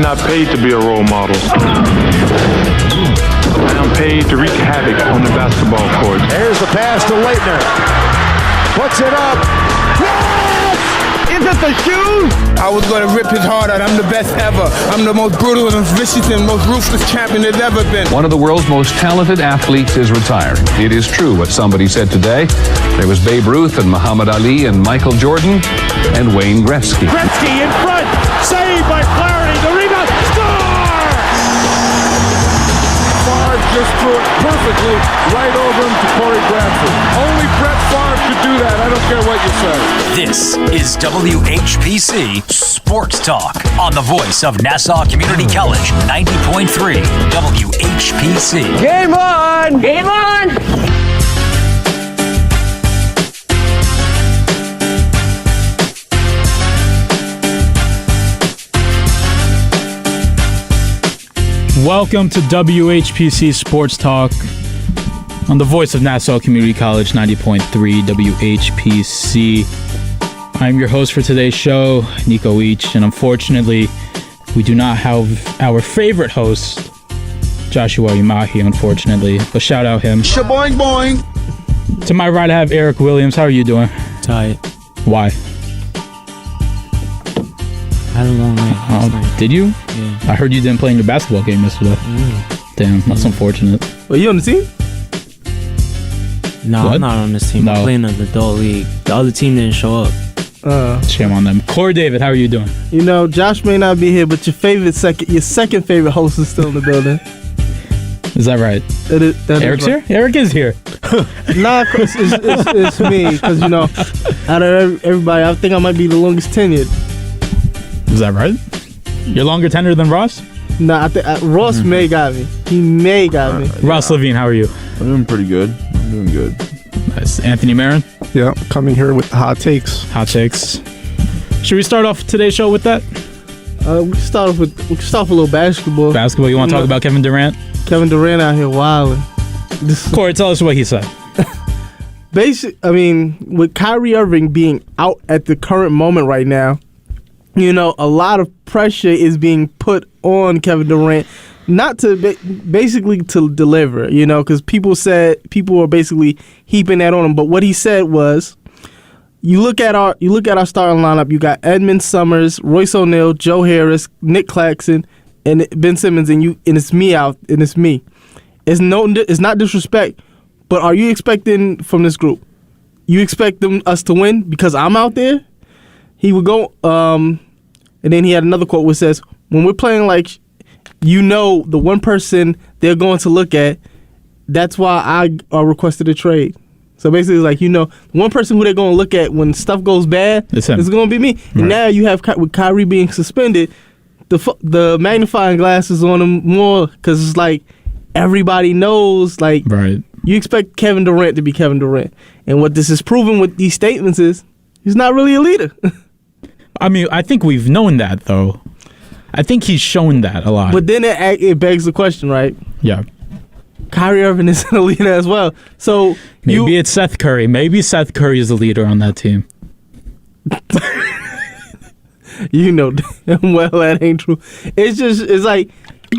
I'm not paid to be a role model. I am paid to wreak havoc on the basketball court. Here's the pass to Leitner. Puts it up. Yes! Is it the shoes? I was going to rip his heart out. I'm the best ever. I'm the most brutal and vicious and most ruthless champion there's ever been. One of the world's most talented athletes is retiring. It is true what somebody said today. There was Babe Ruth and Muhammad Ali and Michael Jordan and Wayne Gretzky. Gretzky in front. Saved by Flaherty. The rebound. Score! Favre just threw it perfectly right over him to Corey Bradford. Only Brett Favre could do that. I don't care what you say. This is WHPC Sports Talk on the voice of Nassau Community College, 90.3 WHPC. Game on! Game on! Welcome to WHPC Sports Talk on the voice of Nassau Community College, 90.3 WHPC. I'm your host for today's show, Nico Each, and unfortunately, we do not have our favorite host, Joshua Umahi, unfortunately, but shout out him. Shaboing boing. To my right, I have Eric Williams. How are you doing? Tired. Why? I had a long night last night. Did you? Yeah. I heard you didn't play in your basketball game yesterday. Damn, that's unfortunate. Well, you on the team? No, What? I'm not on this team. No. I'm playing in the adult league. The other team didn't show up. Shame on them. Corey David, how are you doing? You know, Josh may not be here, but your second favorite host is still in the building. Is that right? That Eric's is right. here? Eric is here. Nah, it's me, because, you know, out of everybody, I think I might be the longest tenured. Is that right? You're longer tenure than Ross? Nah, I think Ross may got me. He may got me. Ross Levine, how are you? I'm doing pretty good. I'm doing good. Nice. Anthony Marin? Yeah, coming here with the hot takes. Hot takes. Should we start off today's show with that? We can start off with a little basketball. Basketball, you want to talk about Kevin Durant? Kevin Durant out here wilding. Corey, tell us what he said. With Kyrie Irving being out at the current moment right now, you know, a lot of pressure is being put on Kevin Durant, not to basically to deliver, you know, because people were basically heaping that on him. But what he said was, you look at our starting lineup. You got Edmund Summers, Royce O'Neal, Joe Harris, Nick Claxton, and Ben Simmons, and it's me out, and it's me. It's not disrespect, but are you expecting from this group? You expect us to win because I'm out there? He would go, and then he had another quote which says, when we're playing like, you know, the one person they're going to look at, that's why I requested a trade. So basically, like, you know, the one person who they're going to look at when stuff goes bad is going to be me. Right. And now you have, with Kyrie being suspended, the magnifying glass is on him more because it's like everybody knows, like, right. You expect Kevin Durant to be Kevin Durant. And what this is proven with these statements is he's not really a leader. I mean, I think we've known that, though. I think he's shown that a lot. But then it begs the question, right? Yeah. Kyrie Irving isn't a leader as well. So maybe it's Seth Curry. Maybe Seth Curry is the leader on that team. You know damn well that ain't true. It's like,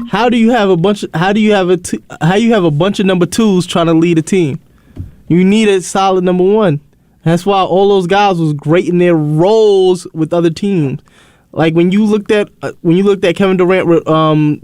how do you have a bunch of number twos trying to lead a team? You need a solid number one. That's why all those guys was great in their roles with other teams. Like when you looked at Kevin Durant with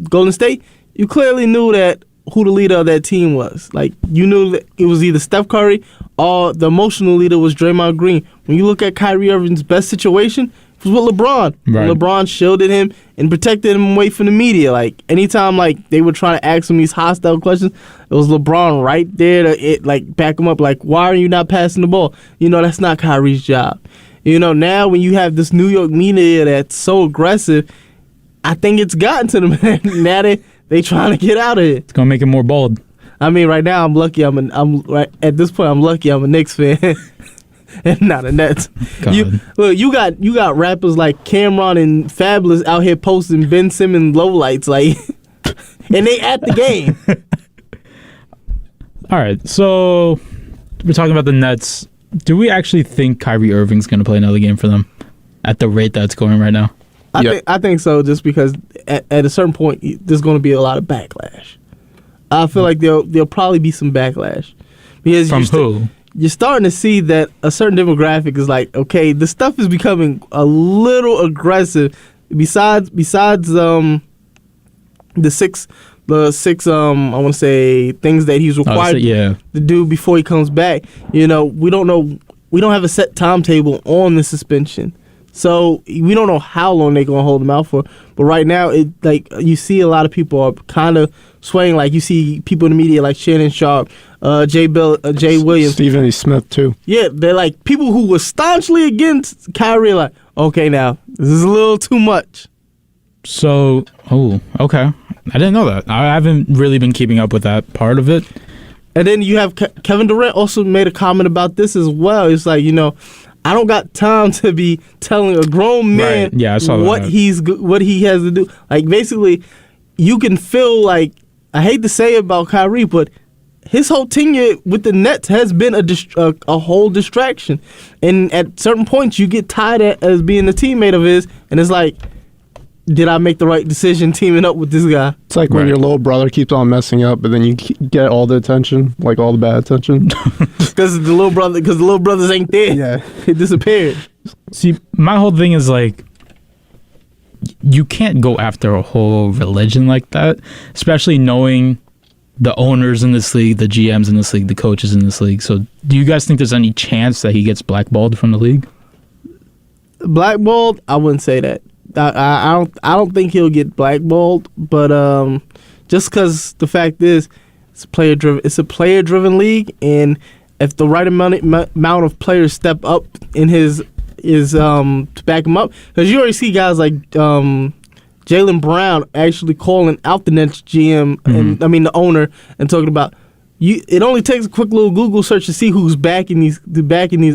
Golden State, you clearly knew that who the leader of that team was. Like you knew that it was either Steph Curry or the emotional leader was Draymond Green. When you look at Kyrie Irving's best situation, it was with LeBron. Right. LeBron shielded him and protected him away from the media. Like anytime like they were trying to ask him these hostile questions, it was LeBron right there to back him up. Like, why are you not passing the ball? You know, that's not Kyrie's job. You know, now when you have this New York media that's so aggressive, I think it's gotten to them. Now they trying to get out of it. It's gonna make it more bold. I mean, right now I'm lucky. At this point I'm lucky. I'm a Knicks fan. And not a Nets. You got rappers like Cameron and Fabulous out here posting Ben Simmons lowlights, like, and they at the game. All right, so we're talking about the Nets. Do we actually think Kyrie Irving's going to play another game for them at the rate that's going right now? I think so. Just because at a certain point there's going to be a lot of backlash. I feel like there'll probably be some backlash because from who? You're starting to see that a certain demographic is like, okay, this stuff is becoming a little aggressive. Besides the six I want to say things that he's required to do before he comes back. We don't know. We don't have a set timetable on the suspension. So we don't know how long they're gonna hold him out for. But right now, you see a lot of people are kind of swaying. Like you see people in the media like Shannon Sharp, Jay Williams, Stephen A. Smith too. Yeah, they're like people who were staunchly against Kyrie. Like, okay, now this is a little too much. So, okay, I didn't know that. I haven't really been keeping up with that part of it. And then you have Kevin Durant also made a comment about this as well. It's like, I don't got time to be telling a grown man what he has to do. Like, basically, you can feel like, I hate to say it about Kyrie, but his whole tenure with the Nets has been a whole distraction. And at certain points, you get tired as being a teammate of his, and it's like, did I make the right decision teaming up with this guy? It's like when your little brother keeps on messing up, but then you get all the attention, like all the bad attention. Because the little brothers ain't there. Yeah. He disappeared. See, my whole thing is like, you can't go after a whole religion like that, especially knowing the owners in this league, the GMs in this league, the coaches in this league. So do you guys think there's any chance that he gets blackballed from the league? Blackballed? I wouldn't say that. I don't think he'll get blackballed, but just because the fact is it's a player driven league, and if the right amount of players step up in his to back him up, because you already see guys like Jaylen Brown actually calling out the Nets GM and the owner and talking about it only takes a quick little Google search to see who's backing these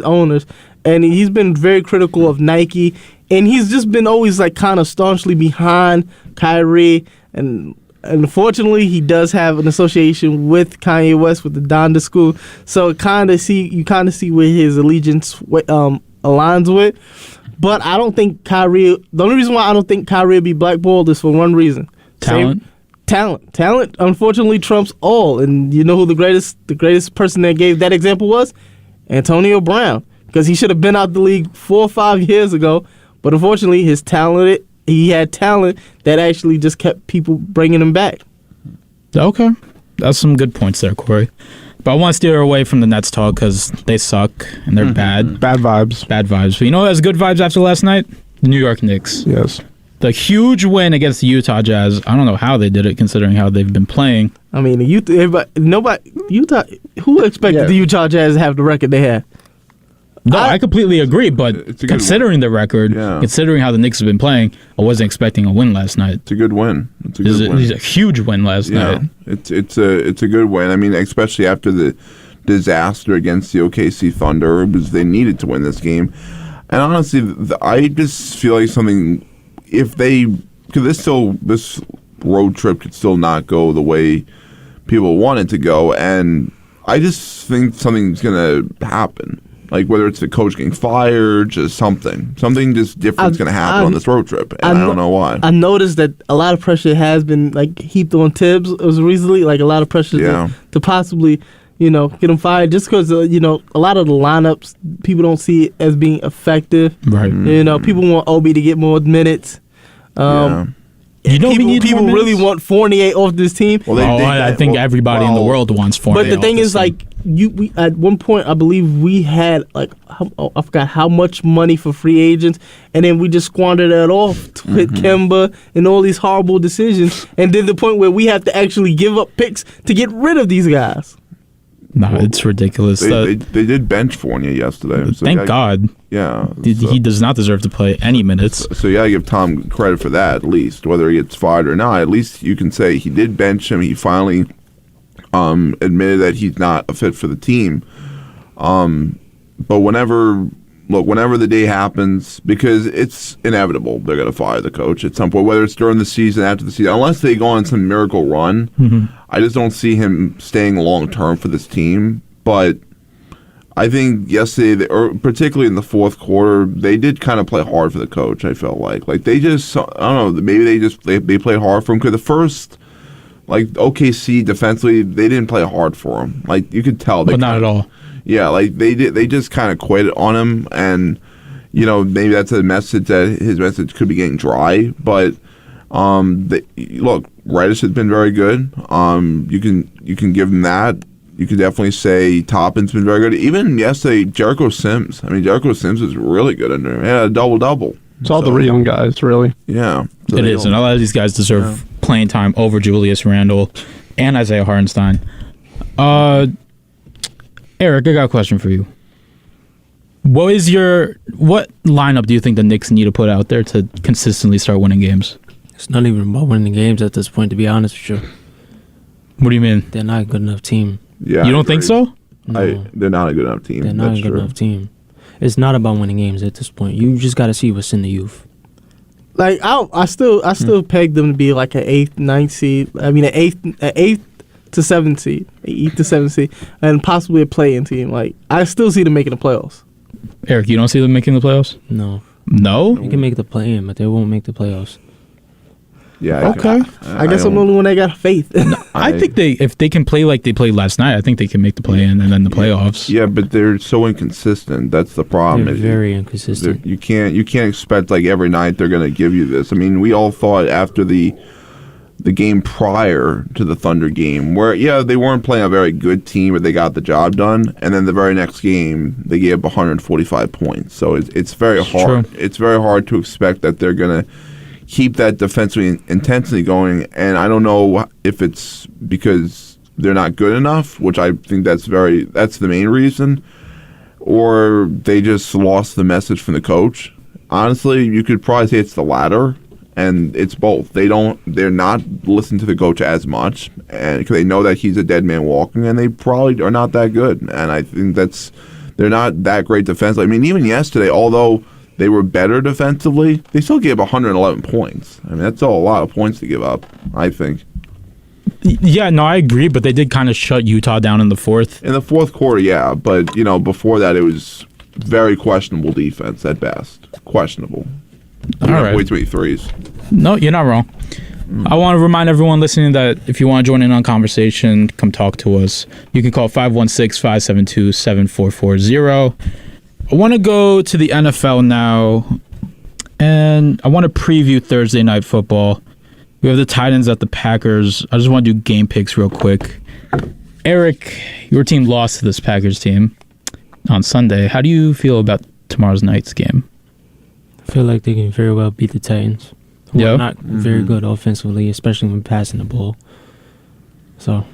owners, and he's been very critical of Nike. And he's just been always like kind of staunchly behind Kyrie, and unfortunately he does have an association with Kanye West with the Donda School, so you kind of see where his allegiance aligns with. But I don't think Kyrie. The only reason why I don't think Kyrie will be blackballed is for one reason: talent. Unfortunately, trumps all. And you know who the greatest person that gave that example was? Antonio Brown, because he should have been out the league 4 or 5 years ago. But unfortunately, he had talent that actually just kept people bringing him back. Okay. That's some good points there, Corey. But I want to steer away from the Nets talk because they suck and they're bad. Bad vibes. Bad vibes. But you know what has good vibes after last night? The New York Knicks. Yes. The huge win against the Utah Jazz. I don't know how they did it considering how they've been playing. I mean, who expected the Utah Jazz to have the record they had? No, I completely agree, but considering the record, considering how the Knicks have been playing, I wasn't expecting a win last night. It's a good win. It's a huge win last night. It's a good win. I mean, especially after the disaster against the OKC Thunder, because they needed to win this game. And honestly, I just feel like something, this road trip could still not go the way people want it to go, and I just think something's going to happen. Like whether it's the coach getting fired, just something just different's going to happen on this road trip, and I don't know why. I noticed that a lot of pressure has been like heaped on Tibbs. It was recently like a lot of pressure to possibly get him fired, just because a lot of the lineups people don't see it as being effective. Right. People want Obi to get more minutes. People really want Fournier off this team. Well, I think everybody in the world wants Fournier. But the thing is, like, we at one point, I believe we had like I forgot how much money for free agents, and then we just squandered it off to hit Kemba and all these horrible decisions, and then the point where we have to actually give up picks to get rid of these guys. No, it's ridiculous. They did bench Fournier yesterday. So thank God. Yeah. He does not deserve to play any minutes. So you got to give Tom credit for that, at least. Whether he gets fired or not, at least you can say he did bench him. He finally admitted that he's not a fit for the team. But whenever the day happens, because it's inevitable, they're going to fire the coach at some point, whether it's during the season, after the season, unless they go on some miracle run. I just don't see him staying long term for this team. But I think yesterday, or particularly in the fourth quarter, they did kind of play hard for the coach. I felt like they just, I don't know, maybe they played hard for him because the first, like OKC defensively, they didn't play hard for him. Like you could tell, but not at all. Yeah, like they did. They just kind of quit on him, and maybe that's a message that his message could be getting dry. But look, Reddish has been very good. You can give him that. You could definitely say Toppin's been very good. Even yesterday, Jericho Sims. I mean, Jericho Sims is really good under him. He had a double-double. It's all the young guys, really. Yeah. So it is, and a lot of these guys deserve playing time over Julius Randle and Isaiah Hartenstein. Eric, I got a question for you. What lineup do you think the Knicks need to put out there to consistently start winning games? It's not even about winning games at this point, to be honest with you. What do you mean? They're not a good enough team. Yeah, you don't think so? No. They're not a good enough team. They're not a good enough team. It's not about winning games at this point. You just got to see what's in the youth. Like I still peg them to be like an 8th, 9th seed. I mean, an 8th to 7th seed, 8th to 7th seed, and possibly a play-in team. Like I still see them making the playoffs. Eric, you don't see them making the playoffs? No. No? They can make the play-in, but they won't make the playoffs. Yeah. Okay. I guess I'm the only one that got faith. I think if they can play like they played last night, I think they can make the play-in and then the playoffs. Yeah, but they're so inconsistent. That's the problem. They're very inconsistent. You can't expect like every night they're going to give you this. I mean, we all thought after the game prior to the Thunder game, where they weren't playing a very good team, but they got the job done, and then the very next game they gave up 145 points. So it's very hard. True. It's very hard to expect that they're going to keep that defensive intensity going, and I don't know if it's because they're not good enough, which I think that's the main reason, or they just lost the message from the coach. Honestly, you could probably say it's the latter, and it's both. They're not listening to the coach as much, and because they know that he's a dead man walking, and they probably are not that good. And I think they're not that great defensively. I mean, even yesterday, although they were better defensively, they still gave 111 points. I mean, that's still a lot of points to give up, I think. Yeah, no, I agree, but they did kind of shut Utah down in the fourth. In the fourth quarter, yeah, but, before that, it was very questionable defense at best. Questionable. All right. Way too many threes. No, you're not wrong. I want to remind everyone listening that if you want to join in on conversation, come talk to us. You can call 516-572-7440. I want to go to the NFL now, and I want to preview Thursday Night Football. We have the Titans at the Packers. I just want to do game picks real quick. Eric, your team lost to this Packers team on Sunday. How do you feel about tomorrow's night's game? I feel like they can very well beat the Titans. Yeah, not very good offensively, especially when passing the ball. So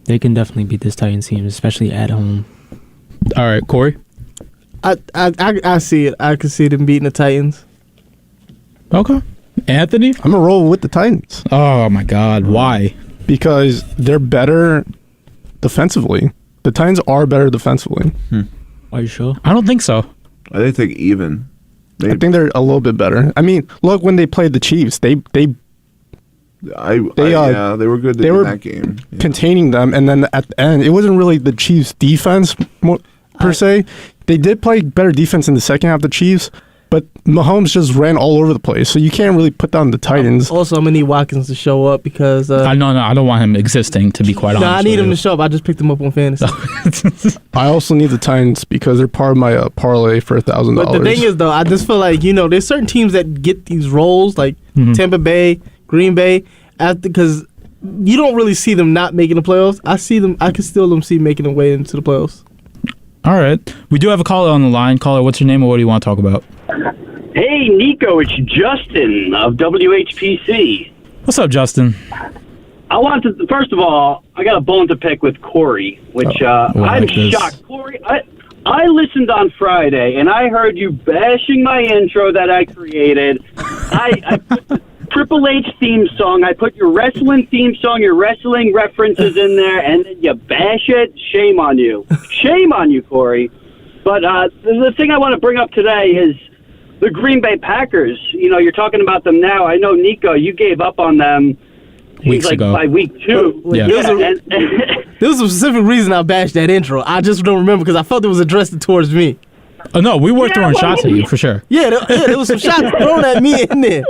they can definitely beat this Titans team, especially at home. All right, Corey? I see it. I could see them beating the Titans. Okay. Anthony? I'm going to roll with the Titans. Oh, my God. Why? Because they're better defensively. The Titans are better defensively. Are you sure? I don't think so. I think it's even. I think they're a little bit better. I mean, look, when they played the Chiefs, they were good in that game. Yeah. Containing them, and then at the end, it wasn't really the Chiefs' defense per se. They did play better defense in the second half of the Chiefs, but Mahomes just ran all over the place, so you can't really put down the Titans. Also, I'm going to need Watkins to show up because... I don't want him existing, to be quite honest. No, I need him to show up. I just picked him up on fantasy. I also need the Titans because they're part of my parlay for $1,000. But the thing is, though, I just feel like, there's certain teams that get these roles, like Tampa Bay, Green Bay, because you don't really see them not making the playoffs. I can still see making their way into the playoffs. All right. We do have a caller on the line. Caller, what's your name and what do you want to talk about? Hey, Nico, it's Justin of WHPC. What's up, Justin? I want to, first of all, I got a bone to pick with Corey, which I'm shocked. Corey, I listened on Friday, and I heard you bashing my intro that I created. I put the Triple H theme song. I put your wrestling theme song, your wrestling references in there, and then you bash it. Shame on you. Shame on you, Corey. But the thing I want to bring up today is the Green Bay Packers. You're talking about them now. I know, Nico, you gave up on them weeks like ago. by week 2. Yeah. There was a specific reason I bashed that intro. I just don't remember because I felt it was addressed towards me. Oh no, we were throwing shots at you for sure. Yeah, there was some shots thrown at me in there.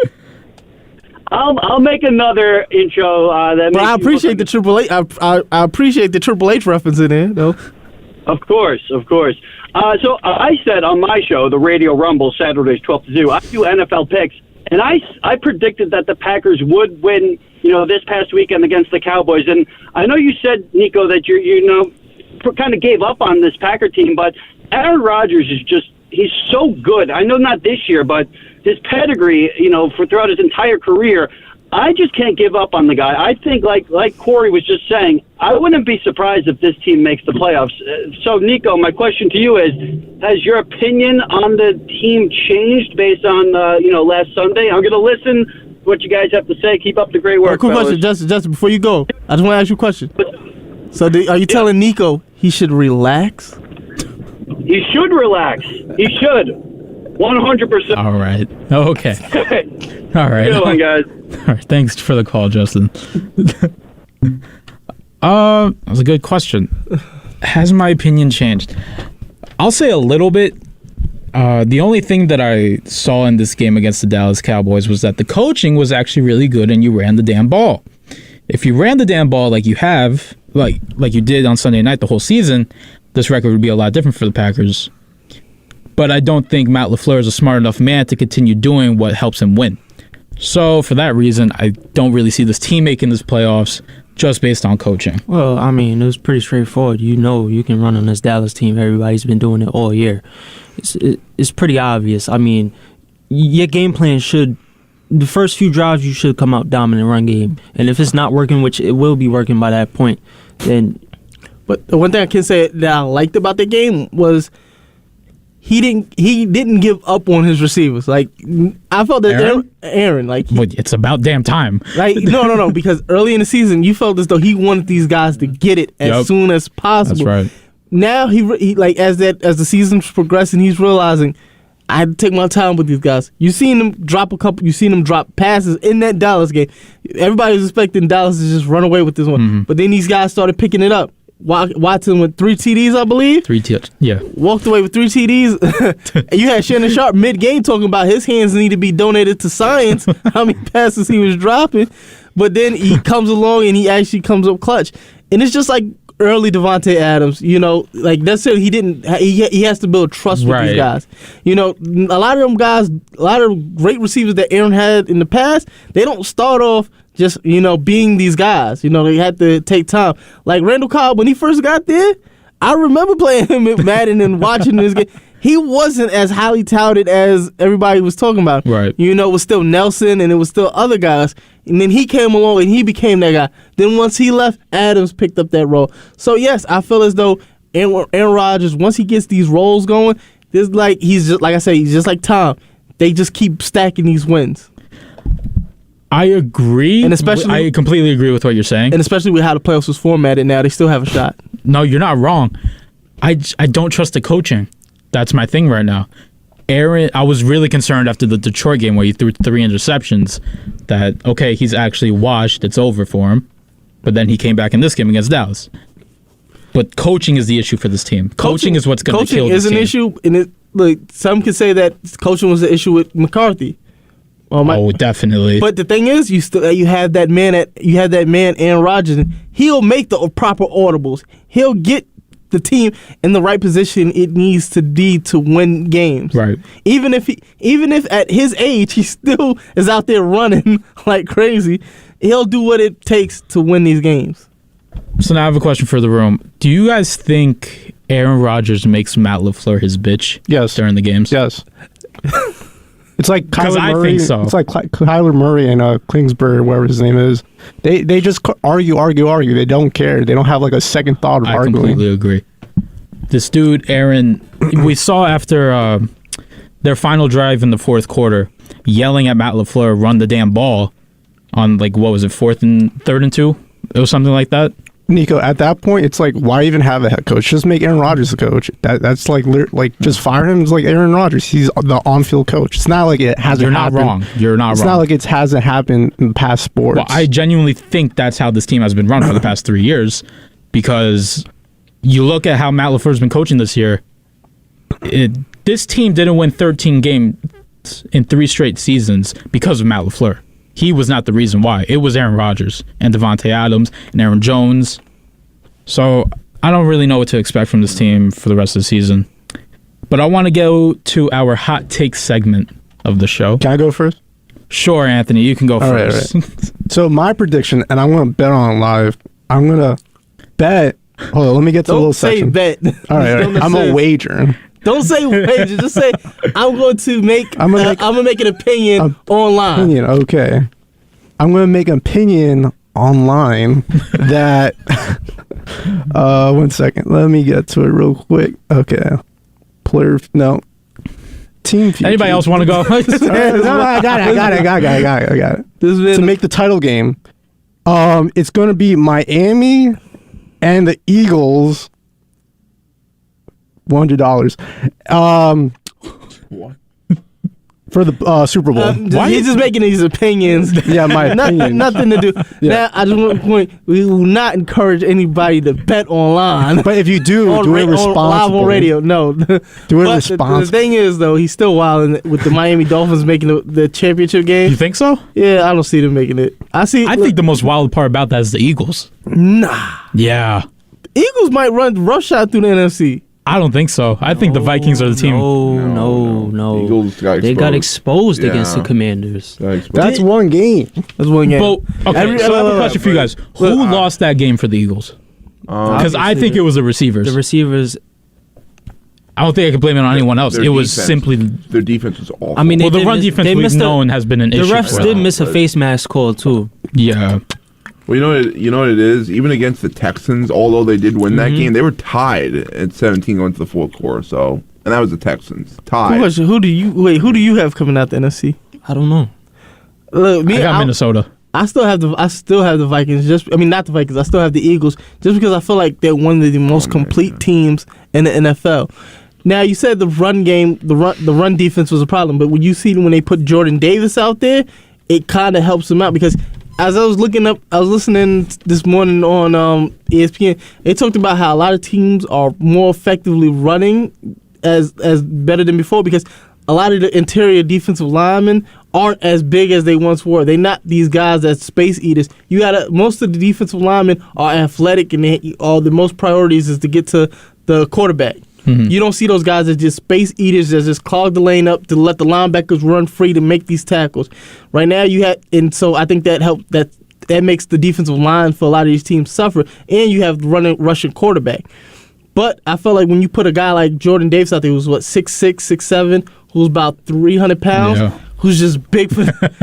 I'll make another intro. That. But I appreciate the Triple H. I appreciate the Triple H reference in there, though. Of course. So I said on my show, the Radio Rumble, Saturdays 12 to 2, I do NFL picks, and I predicted that the Packers would win, this past weekend against the Cowboys. And I know you said, Nico, that you kind of gave up on this Packer team, but Aaron Rodgers he's so good. I know not this year, but his pedigree, for throughout his entire career, I just can't give up on the guy. I think, like Corey was just saying, I wouldn't be surprised if this team makes the playoffs. So, Nico, my question to you is, has your opinion on the team changed based on, last Sunday? I'm going to listen to what you guys have to say. Keep up the great work, Quick question, Justin, before you go, I just want to ask you a question. So, are you telling Nico he should relax? He should relax. He should. 100%. All right. Okay. All right. Good one, guys. All right. Thanks for the call, Justin. That was a good question. Has my opinion changed? I'll say a little bit. The only thing that I saw in this game against the Dallas Cowboys was that the coaching was actually really good and you ran the damn ball. If you ran the damn ball like you have, like you did on Sunday night the whole season, this record would be a lot different for the Packers. But I don't think Matt LaFleur is a smart enough man to continue doing what helps him win. So for that reason, I don't really see this team making this playoffs just based on coaching. Well, I mean, it was pretty straightforward. You can run on this Dallas team. Everybody's been doing it all year. It's pretty obvious. I mean, your game plan the first few drives, you should come out dominant run game. And if it's not working, which it will be working by that point, then... But the one thing I can say that I liked about the game was he didn't give up on his receivers. Like, I felt that Aaron it's about damn time. Like, no, because early in the season you felt as though he wanted these guys to get it as soon as possible. That's right. Now he like as the season's progressing, he's realizing I had to take my time with these guys. You seen them drop passes in that Dallas game. Everybody was expecting Dallas to just run away with this one, but then these guys started picking it up. Watson with 3 TDs, I believe. 3 TDs, yeah. Walked away with 3 TDs. And you had Shannon Sharp mid-game talking about his hands need to be donated to science, how many passes he was dropping. But then he comes along and he actually comes up clutch. And it's just like early Devontae Adams, like that's it. He has to build trust with these guys. A lot of them guys, a lot of great receivers that Aaron had in the past, they don't start off just, being these guys. They had to take time. Like Randall Cobb, when he first got there, I remember playing him at Madden and watching this game. He wasn't as highly touted as everybody was talking about. Right. It was still Nelson and it was still other guys. And then he came along and he became that guy. Then once he left, Adams picked up that role. So, yes, I feel as though Aaron Rodgers, once he gets these roles going, he's just like Tom. They just keep stacking these wins. I agree. And especially, I completely agree with what you're saying. And especially with how the playoffs was formatted now, they still have a shot. No, you're not wrong. I don't trust the coaching. That's my thing right now. Aaron, I was really concerned after the Detroit game where he threw 3 interceptions that, okay, he's actually washed. It's over for him. But then he came back in this game against Dallas. But coaching is the issue for this team. Coaching is what's going to kill this team. Coaching is an issue, and some could say that coaching was the issue with McCarthy. Definitely. But the thing is, you have that man Aaron Rodgers. And he'll make the proper audibles. He'll get the team in the right position it needs to be to win games. Right. Even if at his age he still is out there running like crazy, he'll do what it takes to win these games. So now I have a question for the room. Do you guys think Aaron Rodgers makes Matt LaFleur his bitch? Yes. During the games? Yes. It's like Kyler Murray. I think so. It's like Kyler Murray and Kingsbury, whatever his name is. They just argue. They don't care. They don't have like a second thought of arguing. I completely agree. This dude, Aaron, we saw after their final drive in the fourth quarter, yelling at Matt LaFleur, run the damn ball on 3rd and 2? It was something like that. Nico, at that point, it's like, why even have a head coach? Just make Aaron Rodgers the coach. That's like just fire him as like Aaron Rodgers. He's the on-field coach. It's not like it hasn't You're not happened. wrong. You're not It's wrong. not like it hasn't happened in past sports. Well, I genuinely think that's how this team has been run for the past 3 years, because you look at how Matt LaFleur's been coaching this year. This team didn't win 13 games in 3 straight seasons because of Matt LaFleur. He was not the reason why. It was Aaron Rodgers and Devontae Adams and Aaron Jones. So I don't really know what to expect from this team for the rest of the season. But I want to go to our hot take segment of the show. Can I go first? Sure, Anthony, you can go first. All right. So my prediction, and I'm going to bet on it live. I'm going to bet. Hold on, let me get to the little section. Don't say bet. All right. I'm a wager. Don't say wager. Just say I'm going to make. I'm gonna make an opinion online. Opinion, okay. I'm gonna make an opinion online that. 1 second. Let me get to it real quick. Okay. Team future. Anybody else want to go? No, I got it. To make the title game, it's gonna be Miami and the Eagles. $100. What? For the Super Bowl. He's just making these opinions. Yeah, my opinion. Nothing to do. Now, I just want to point, we will not encourage anybody to bet online. But if you do, do it responsibly. Live on radio, no. Do it responsibly. The thing is, though, he's still wilding with the Miami Dolphins making the championship game. You think so? Yeah, I don't see them making it. I think the most wild part about that is the Eagles. Nah. Yeah. Eagles might run roughshod through the NFC. I don't think so. I think the Vikings are the team. No. Eagles got They got exposed against the Commanders. That's one game. That's one game. But, okay, so I have a question for you guys. Who lost that game for the Eagles? Because I think it was the receivers. The receivers. I don't think I can blame it on anyone else. It was simply their defense was awful. I mean, the run defense we've known has been an issue. The refs did miss a face mask call too. Yeah. Well, you know what it is? Even against the Texans, although they did win that game, they were tied at 17 going to the fourth quarter. So, and that was the Texans tied. Who do you have coming out the NFC? I don't know. Look, I got Minnesota. I still have the Vikings. Not the Vikings. I still have the Eagles, just because I feel like they're one of the most complete teams in the NFL. Now, you said the run game, the run defense was a problem, but when they put Jordan Davis out there, it kind of helps them out, because as I was listening this morning on ESPN. They talked about how a lot of teams are more effectively running as better than before, because a lot of the interior defensive linemen aren't as big as they once were. They're not these guys that's space eaters. Most of the defensive linemen are athletic, and the most priorities is to get to the quarterback. Mm-hmm. You don't see those guys that just space eaters that just clog the lane up to let the linebackers run free to make these tackles. Right now, so I think that helps. That makes the defensive line for a lot of these teams suffer, and you have the rushing quarterback. But I feel like when you put a guy like Jordan Davis out there, who's 6'6", 6'7", who's about 300 pounds, who's just big,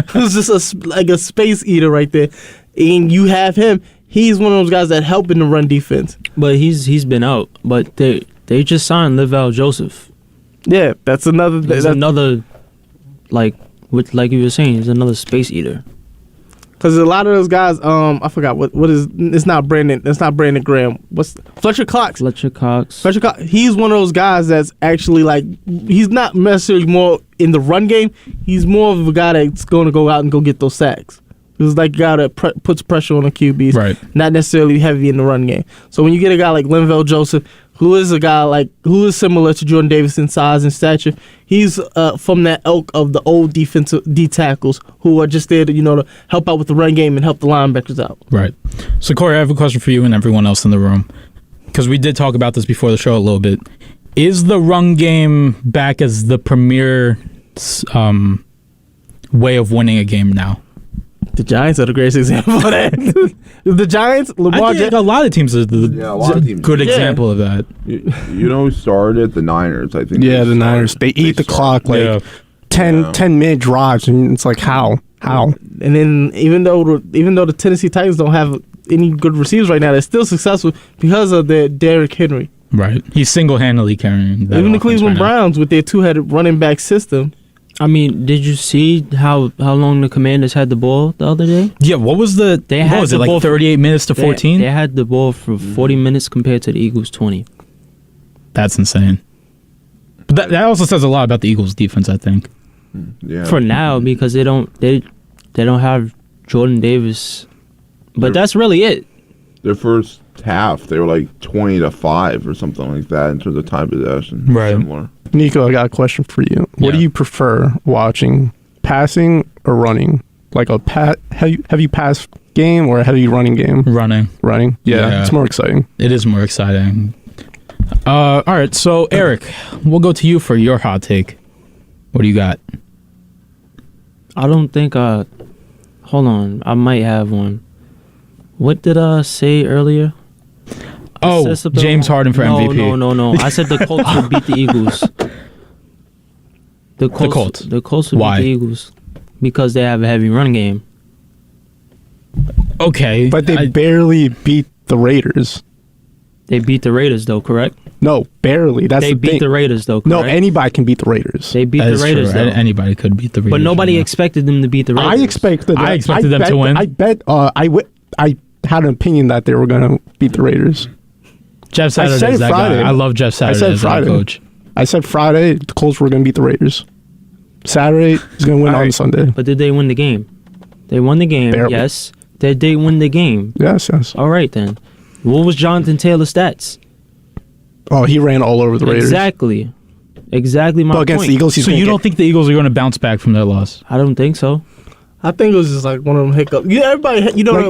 who's just like a space eater right there, and you have him. He's one of those guys that help in the run defense. But he's been out. But they just signed Livell Joseph. Yeah, that's another. Like you were saying, he's another space eater. Because a lot of those guys, I forgot what is. It's not Brandon. It's not Brandon Graham. What's Fletcher Cox? Fletcher Cox. He's one of those guys that's actually he's not necessarily more in the run game. He's more of a guy that's going to go out and go get those sacks. He's like a guy that puts pressure on the QBs, right? Not necessarily heavy in the run game. So when you get a guy like Linval Joseph, who is a guy who is similar to Jordan Davis in size and stature, he's from that ilk of the old defensive D tackles who are just there to to help out with the run game and help the linebackers out. Right. So Corey, I have a question for you and everyone else in the room, because we did talk about this before the show a little bit. Is the run game back as the premier way of winning a game now? The Giants are the greatest example of that. The Giants, Lamar. I think a lot of teams are the good example of that. You know who started it? The Niners, I think. Yeah, the Niners. They eat the clock 10-minute drives, and it's like how? And then even though the Tennessee Titans don't have any good receivers right now, they're still successful because of their Derrick Henry. Right, he's single-handedly carrying that. Even the Cleveland Browns with their two-headed running back system. I mean, did you see how long the Commanders had the ball the other day? Yeah, what was the... what was it, like 38 minutes to 14? They had the ball for 40 minutes compared to the Eagles' 20. That's insane. But that also says a lot about the Eagles' defense, I think. Yeah. For now, because they don't have Jordan Davis. But that's really it. Their first half, they were like 20-5 or something like that in terms of time possession. Right. Similar. Nico, I got a question for you. What do you prefer watching, passing or running? Like a heavy pass game or a heavy running game? Running. Running? Yeah, it's more exciting. It is more exciting. All right, so Eric, we'll go to you for your hot take. What do you got? I don't think... hold on. I might have one. What did I say earlier? Oh, James Harden for MVP. No. I said the Colts would beat the Eagles. The Colts would beat the Eagles because they have a heavy run game. Okay. But they barely beat the Raiders. They beat the Raiders, though, correct? No, barely. They beat the Raiders, though, correct? No, anybody can beat the Raiders. They beat the Raiders, though. Anybody could beat the Raiders. But nobody expected them to beat the Raiders. I expected them to win. I had an opinion that they were going to beat the Raiders. Jeff Saturday is that guy. I love Jeff Saturday as our coach. I said Friday, the Colts were going to beat the Raiders. Saturday, he's going to win on Sunday. But did they win the game? They won the game, Barely. yes. Did they win the game? Yes. All right, then. What was Jonathan Taylor's stats? Oh, he ran all over the Raiders. Exactly my But against point. the Eagles, So you don't think the Eagles are going to bounce back from their loss? I don't think so. I think it was just like one of them hiccups. Yeah, everybody,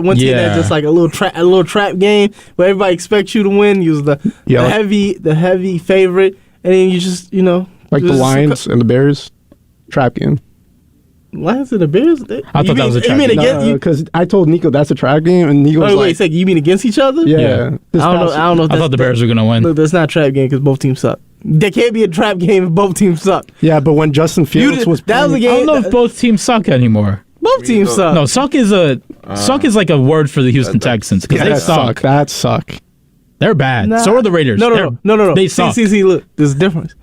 one team that's just like a little trap game where everybody expects you to win. You was the heavy favorite, and then you just like the Lions and the Bears trap game. Lions and the Bears. I thought that was a trap game. Because I told Nico that's a trap game, and Nico was like, wait a second, you mean against each other? Yeah. I don't know. If I thought the Bears were going to win. Look, that's not a trap game because both teams suck. There can't be a trap game if both teams suck. Yeah, but when Justin Fields was that was a I game. don't know if both teams suck anymore. Both teams suck. No, suck is like a word for the Houston Texans because they suck. That suck. They're bad. So are the Raiders. No. They suck. See, look, there's a difference.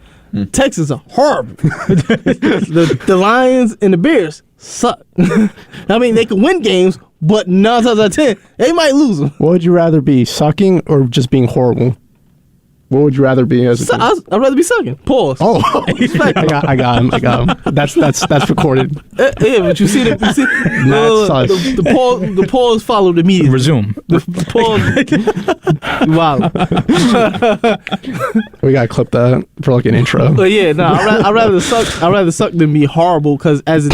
Texans are horrible. the Lions and the Bears suck. I mean, they can win games, but 9 times out of 10, they might lose them. What would you rather be, sucking or just being horrible? What would you rather be as a team? I'd rather be sucking. Pause. Oh, I got him. That's recorded. Yeah, but you see the pause followed immediately. Resume. The pause. Wow. We gotta clip that for like an intro. But yeah, no, I'd rather suck. I'd rather suck than be horrible. Because as a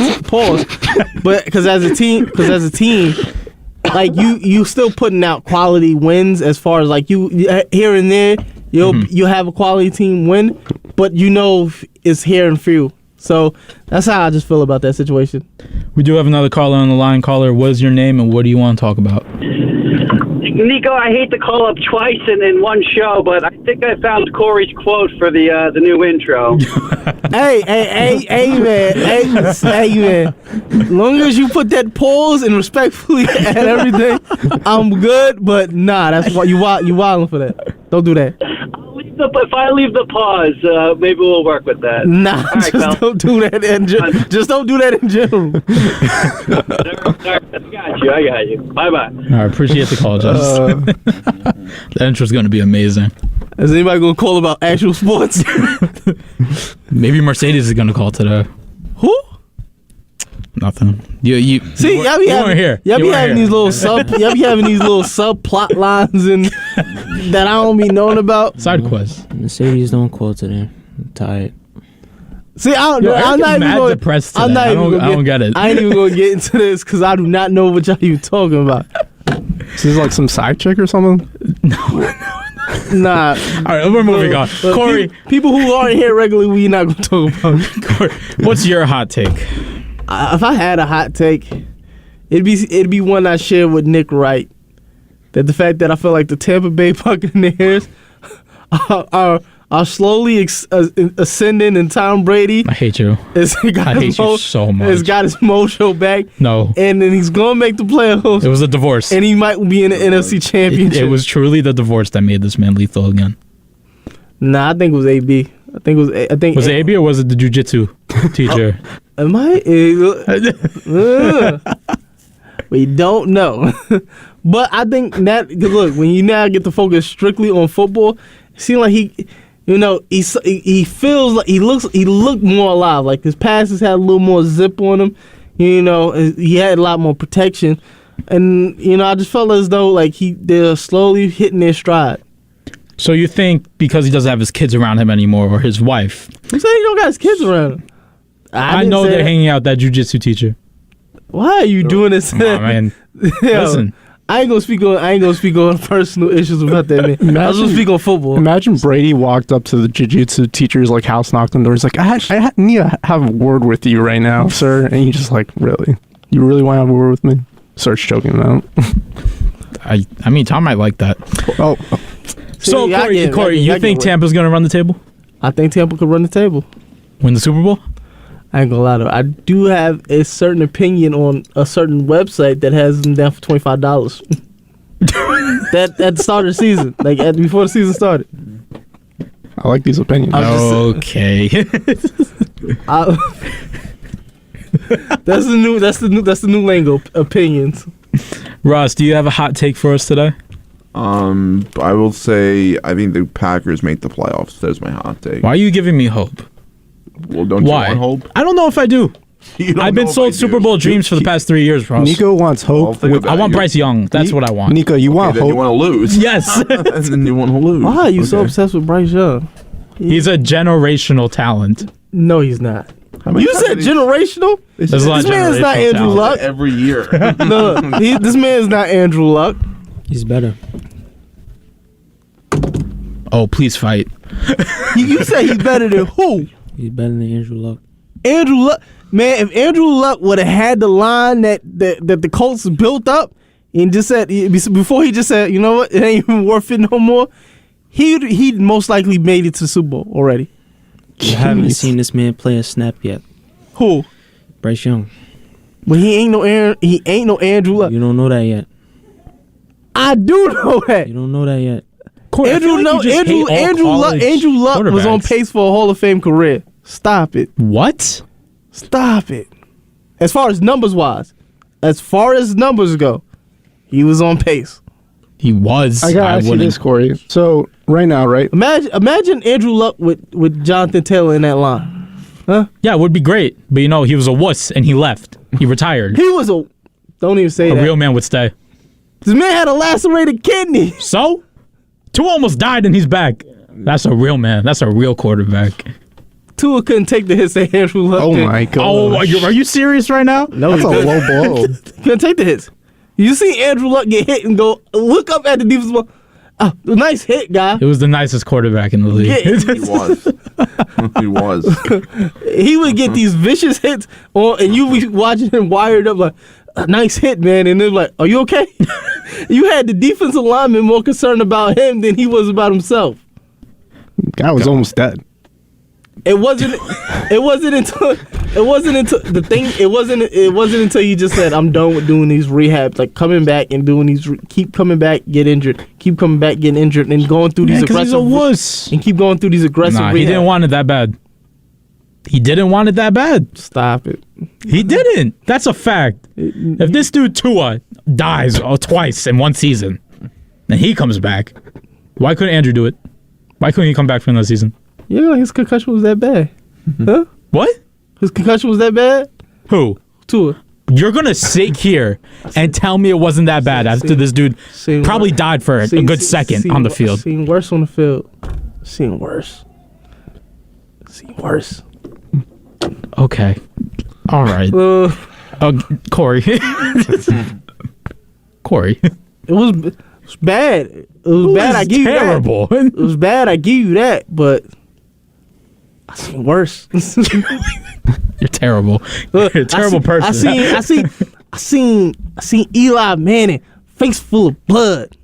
team, like you still putting out quality wins as far as like you here and there. You'll have a quality team win, but it's here and few. So that's how I just feel about that situation. We do have another caller on the line. Caller, what is your name and what do you want to talk about? Nico, I hate to call up twice in one show, but I think I found Corey's quote for the new intro. Hey, man. As long as you put that pause and respectfully and everything, I'm good. But nah, that's why you wilding for that. Don't do that. If I leave the pause, maybe we'll work with that. Nah, don't do that. Just don't do that in general. I got you. Bye-bye. All right, appreciate the call, Justin. That intro's going to be amazing. Is anybody going to call about actual sports? Maybe Mercedes is going to call today. Who? Nothing. You see, y'all be having these little subplot lines and that I don't be knowing about. Side quest. Mercedes don't call today. I'm tired. See, I'm not even depressed today. I don't get it. I ain't even gonna get into this because I do not know what y'all even talking about. Is this like some side chick or something? No. Nah. All right, we're moving on. Corey, people who aren't here regularly, we not gonna talk about. Corey, what's your hot take? If I had a hot take, it'd be one I share with Nick Wright. That the fact that I feel like the Tampa Bay Buccaneers are slowly ascending, and Tom Brady. I hate you. I hate you so much. Has got his mojo back. No. And then he's gonna make the playoffs. It was a divorce. And he might be in the NFC Championship. It was truly the divorce that made this man lethal again. Nah, I think it was AB. I think it was. I think was it AB or was it the jiu-jitsu teacher? Am I? We don't know. But I think that look, when you now get to focus strictly on football, it seems like he feels like he looked more alive. Like his passes had a little more zip on him. You know, he had a lot more protection, and I just felt as though like they're slowly hitting their stride. So you think because he doesn't have his kids around him anymore or his wife? Who said he don't got his kids around him? I know they're hanging out that jiu-jitsu teacher. Why are you doing this? Come on, man. Listen. I ain't gonna speak on personal issues about that, man. I was gonna speak on football. Imagine Brady walked up to the jiu-jitsu teacher's like house, knocked on the door. He's like, I need to have a word with you right now, sir. And he just like, really? You really want to have a word with me? Starts choking him out. I mean, Tom might like that. Oh. So, Corey, you think Tampa's gonna run the table? I think Tampa could run the table. Win the Super Bowl? I ain't gonna lie to you. I do have a certain opinion on a certain website that has them down for $25. that at the start of the season, like before the season started. I like these opinions. Okay. That's the new lingo. Opinions. Ross, do you have a hot take for us today? I will say I think the Packers make the playoffs. That's my hot take. Why are you giving me hope? Well, don't you want hope? I don't know if I do. I've been sold Super Bowl dreams for the past 3 years, Ross. Nico wants hope. I want Bryce Young. That's what I want. Nico, you want hope. You want to lose. Yes. And then you want to lose. Why are you so obsessed with Bryce Young? He's a generational talent. No, he's not. You said generational? This man is not Andrew Luck. Every year. No, this man is not Andrew Luck. He's better. Oh, please fight. You say he's better than who? He's better than Andrew Luck. Andrew Luck, man. If Andrew Luck would have had the line that the Colts built up and just said before he just said, you know what, it ain't even worth it no more, he'd most likely made it to the Super Bowl already. You haven't seen this man play a snap yet. Who? Bryce Young. But he ain't no Andrew Luck. You don't know that yet. I do know that. You don't know that yet. Corey, Andrew Luck was on pace for a Hall of Fame career. Stop it. What? Stop it. As far as numbers go, he was on pace. He was. I gotta ask you this, Corey. So right now, right? Imagine Andrew Luck with Jonathan Taylor in that line. Huh? Yeah, it would be great. But he was a wuss and he left. He retired. He was a. Don't even say that. A real man would stay. This man had a lacerated kidney. So? Tua almost died and he's back. That's a real man. That's a real quarterback. Tua couldn't take the hits that Andrew Luck did. My God. Oh, are you serious right now? No, that's a low blow. Couldn't take the hits. You see Andrew Luck get hit and go look up at the defensive ball. Oh, nice hit, guy. It was the nicest quarterback in the league. He was. He was. He would get these vicious hits, and you be watching him wired up like, a nice hit, man. And they're like, are you okay? You had the defensive lineman more concerned about him than he was about himself. Guy was almost dead. It wasn't until you just said, I'm done with doing these rehabs, like coming back and doing these, keep coming back, get injured, keep coming back, getting injured, and going through these aggressive. He's a wuss. And keep going through these aggressive rehabs. He didn't want it that bad. He didn't want it that bad. Stop it. He didn't. That's a fact. If this dude Tua dies twice in one season, and he comes back, why couldn't Andrew do it? Why couldn't he come back for another season? Yeah, his concussion was that bad. Huh? What? His concussion was that bad? Who? Tua. You're going to sit here and tell me it wasn't that bad after this dude probably died for a good second on the field. Seen worse on the field. Seen worse. Okay. All right. Corey. Corey. It was bad. It was bad. I give you that. Terrible. It was bad. I give you that, but I seen worse. You're terrible. You're a terrible person. I seen Eli Manning, face full of blood.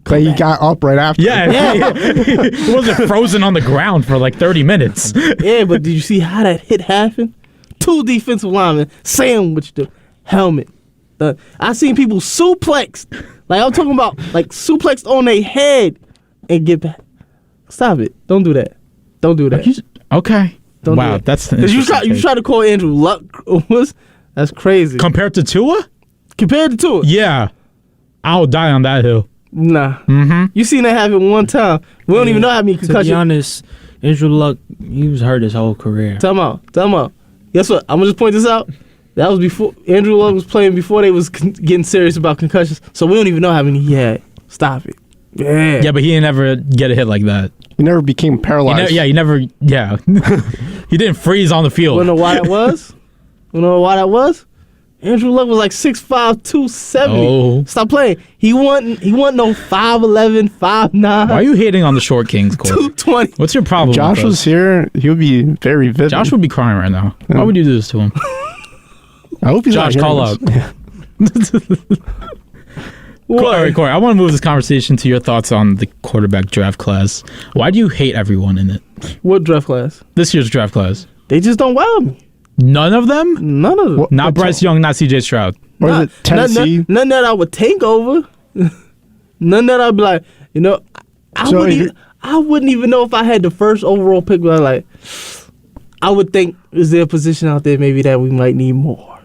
But he got up right after. Yeah. He wasn't frozen on the ground for like 30 minutes. Yeah, but did you see how that hit happened? 2 defensive linemen sandwiched the helmet. I seen people suplexed. Like I'm talking about, like suplexed on their head and get back. Stop it! Don't do that. Don't do that. Okay. Don't wow, do that. that's because you try to call Andrew Luck. That's crazy. Compared to Tua? Compared to Tua? Yeah. I'll die on that hill. Nah. Mm-hmm. You seen that happen one time. We don't even know how many concussions. To be honest, Andrew Luck, he was hurt his whole career. Time out. Guess what? I'm going to just point this out. That was before Andrew Luck was playing, before they was getting serious about concussions. So we don't even know how many he had. Stop it. Yeah. Yeah, but he didn't ever get a hit like that. He never became paralyzed. He never. He didn't freeze on the field. You know why that was? Andrew Luck was like 6'5", 270. Oh. Stop playing. He wasn't no 5'11", 5'9". Why are you hating on the short kings, Corey? 220. What's your problem? If Josh was here, he would be very vivid. Josh would be crying right now. Yeah. Why would you do this to him? I hope he's Josh, not call up. Corey, I want to move this conversation to your thoughts on the quarterback draft class. Why do you hate everyone in it? What draft class? This year's draft class. They just don't wow me. None of them? None of them. Not Bryce Young, not C.J. Stroud. Or is it Tennessee? None that I would take over. None that I'd be like, I wouldn't even know if I had the first overall pick. But like, I would think, is there a position out there maybe that we might need more?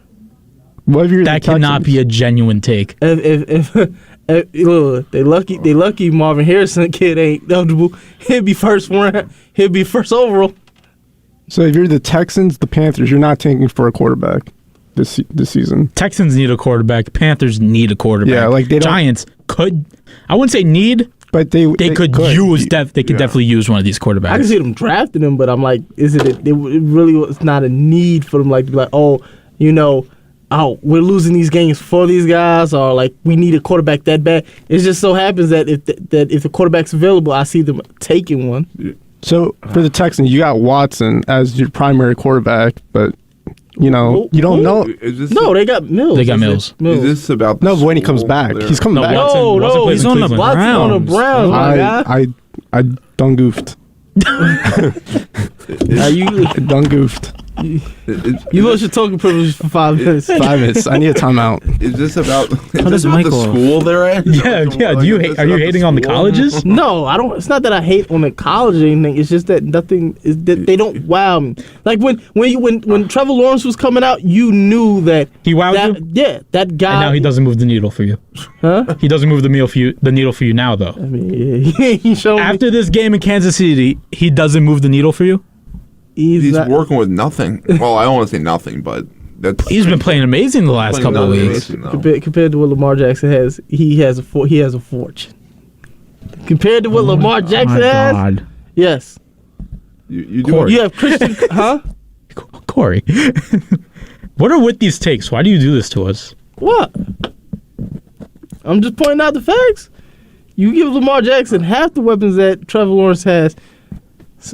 That cannot be a genuine take. If look, they lucky Marvin Harrison kid ain't eligible. He'd be first round. He'd be first overall. So if you're the Texans, the Panthers, you're not tanking for a quarterback this season. Texans need a quarterback. Panthers need a quarterback. Yeah, like they don't. Giants could. I wouldn't say need, but they could use. They could definitely use one of these quarterbacks. I can see them drafting him, but I'm like, it really was not a need for them like to be like, we're losing these games for these guys, or like we need a quarterback that bad. It just so happens that if the quarterback's available, I see them taking one. So for the Texans, you got Watson as your primary quarterback, but you don't know. They got Mills. They got Mills. Is this about but when he comes back, he's coming back. No, he's on the Browns. Watson on the Browns. My guy. I done goofed. You done goofed. You lost your token privilege for 5 minutes. 5 minutes. I need a timeout. Is this about does the Michael- school they're at? Yeah. Are you hating on the colleges? No, I don't. It's not that I hate on the college or anything. It's just that nothing is that they don't wow me. Like when Trevor Lawrence was coming out, you knew that he wowed you. Yeah, that guy. And now he doesn't move the needle for you. Huh? He doesn't move the needle for you now, though. I mean, he showed after this game in Kansas City, he doesn't move the needle for you. He's working with nothing. Well, I don't want to say nothing, but he's been playing amazing the last couple of weeks. Compared to what Lamar Jackson has, he has a fortune. Compared to what Lamar Jackson has, God. Yes. You have Christian, huh? Corey, what are with these takes? Why do you do this to us? What? I'm just pointing out the facts. You give Lamar Jackson half the weapons that Trevor Lawrence has,